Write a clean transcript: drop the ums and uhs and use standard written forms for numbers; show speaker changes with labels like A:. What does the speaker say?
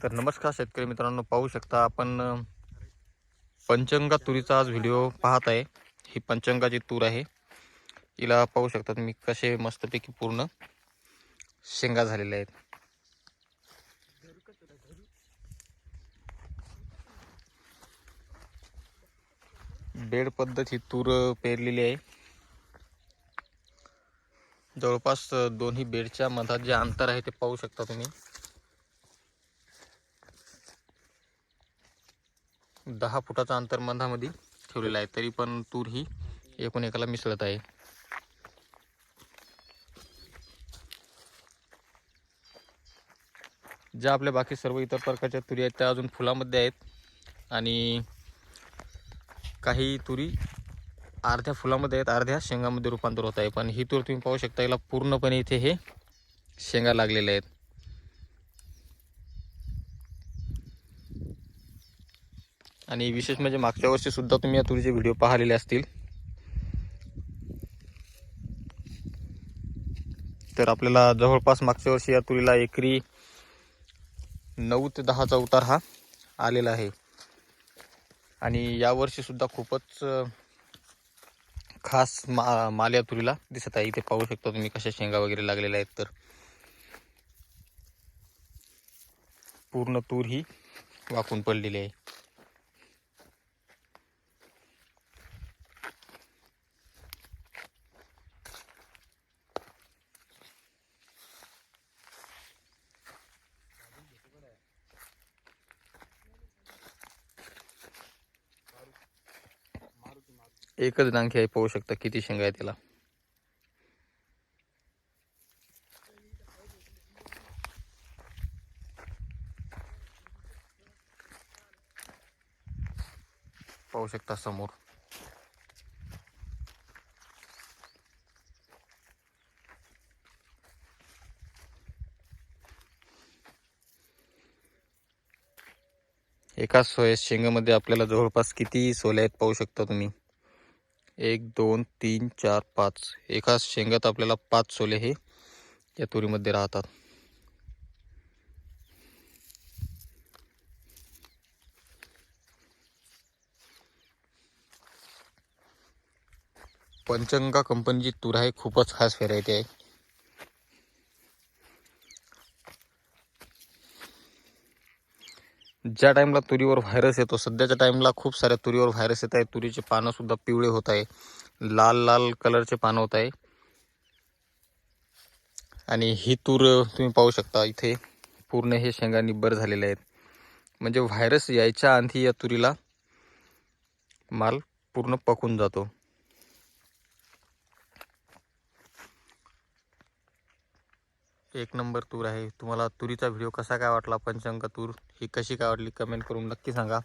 A: तर नमस्कार शेतकरी मित्रांनो, पाहू शकता आपण पंचंगा तुरीचा आज व्हिडिओ पाहत आहे। ही पंचंगाची तूर आहे। हिला पाहू शकता तुम्ही कसे मस्तपैकी पूर्ण शेंगा झालेल्या आहेत। बेड पद्धत ही तूर पेरलेली आहे। जवळपास दोन्ही बेडच्या मधात जे अंतर आहे ते पाहू शकता तुम्ही। 10 फुटाचा अंतर मधामध्ये ठेवलेला आहे, तरी पण तूर ही एकूण एकाला मिसळत आहे। ज्या आपल्या बाकी सर्व इतर प्रकारच्या तुरी आहेत त्या अजून फुलामध्ये आहेत आणि काही तुरी अर्ध्या फुलामध्ये आहेत, अर्ध्या शेंगामध्ये रूपांतर होत आहे। पण ही तूर तुम्ही पाहू शकता, याला पूर्णपणे इथे हे शेंगा लागलेले आहेत। आणि विशेष म्हणजे मागच्या वर्षी सुद्धा तुम्ही या तुरीचे व्हिडिओ पाहिलेले असतील। तर आपल्याला जवळपास मागच्या वर्षी या तुरीला एकरी 9 ते 10चा उतार हा आलेला आहे। आणि या वर्षी सुद्धा खूपच खास माल या तुरीला दिसत आहे। इथे पाहू शकता तुम्ही कशा शेंगा वगैरे लागलेल्या आहेत। तर पूर्ण तूर ही वाकून पडलेली आहे। एकच डांगी आहे, पाहू शकता किती शेंगा आहे त्याला। पाहू शकता समोर। एका शेंगामध्ये आपल्याला जवळपास किती सोले आहेत पाहू शकता तुम्ही। 1 2 3 4 5, एका शेंगात आपल्याला 5 सोले हे या तुरीमध्ये राहतात। पंचंगा कंपनीची तूर आहे, खूपच खास व्हेरायटी आहे। ज्या टाइमला तुरीवर व्हायरस येतो, सध्याच्या टाइमला खूप साऱ्या तुरीवर व्हायरस येत आहे। तुरीचे पानं सुद्धा पिवळे होत आहे, लाल लाल कलरचे पानं होत आहे। आणि ही तूर तुम्ही पाहू शकता, इथे पूर्ण हे शेंगा निब्बर झालेले आहेत। म्हणजे व्हायरस यायच्या आधी या तुरीला माल पूर्ण पकून जातो। एक नंबर तूर आहे। तुम्हाला तुरीचा व्हिडिओ कसा काय वाटला, पंचंगा तूर ही कशी काय वाटली, कमेंट करून नक्की सांगा।